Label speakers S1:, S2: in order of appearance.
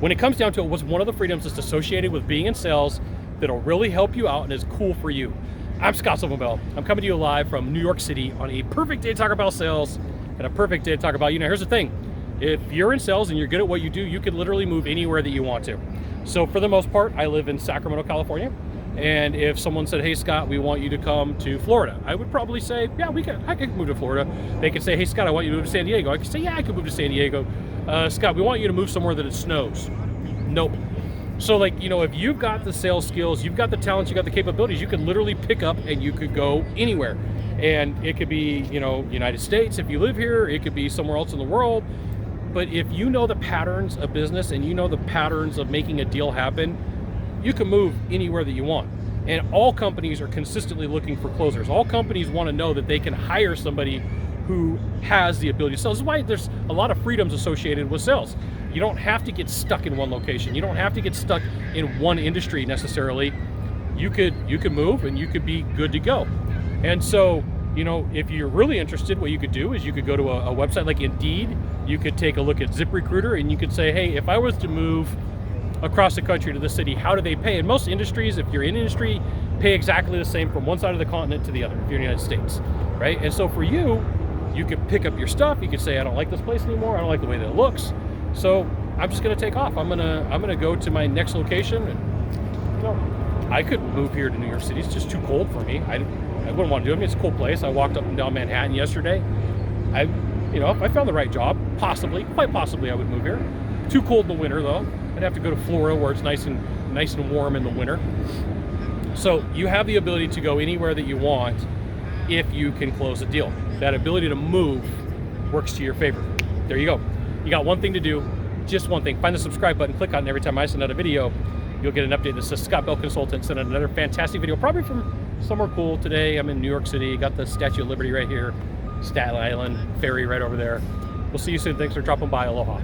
S1: when it comes down to it, what's one of the freedoms that's associated with being in sales that'll really help you out and is cool for you? I'm Sylvan Bell. I'm coming to you live from New York City on a perfect day to talk about sales and a perfect day to talk about you. Now, here's the thing. If you're in sales and you're good at what you do, you can literally move anywhere that you want to. So for the most part, I live in Sacramento, California. And if someone said, hey, Scott, we want you to come to Florida, I would probably say, yeah, I could move to Florida. They could say, hey, Scott, I want you to move to San Diego. I could say, yeah, I could move to San Diego. Scott, we want you to move somewhere that it snows. Nope. So like, if you've got the sales skills, you've got the talents, you've got the capabilities, you could literally pick up and you could go anywhere. And it could be, United States if you live here, it could be somewhere else in the world. But if you know the patterns of business and you know the patterns of making a deal happen, you can move anywhere that you want. And all companies are consistently looking for closers. All companies want to know that they can hire somebody who has the ability to sell. This is why there's a lot of freedoms associated with sales. You don't have to get stuck in one location. You don't have to get stuck in one industry necessarily. You could move and you could be good to go. And so, if you're really interested, what you could do is you could go to a website like Indeed. You could take a look at ZipRecruiter and you could say, hey, if I was to move across the country to the city, how do they pay? In most industries, if you're in industry, pay exactly the same from one side of the continent to the other, if you're in the United States, right? And so for you, you could pick up your stuff. You could say, I don't like this place anymore. I don't like the way that it looks. So I'm just gonna take off. I'm gonna go to my next location. And I could move here to New York City. It's just too cold for me. I wouldn't want to do it. I mean, it's a cool place. I walked up and down Manhattan yesterday. If I found the right job, quite possibly I would move here. Too cold in the winter though. I'd have to go to Florida where it's nice and warm in the winter. So you have the ability to go anywhere that you want if you can close a deal. That ability to move works to your favor. There you go. You got one thing to do, just one thing. Find the subscribe button, click on it, and every time I send out a video, you'll get an update that says Scott Bell Consultant sent out another fantastic video, probably from somewhere cool today. I'm in New York City, got the Statue of Liberty right here, Staten Island, ferry right over there. We'll see you soon. Thanks for dropping by. Aloha.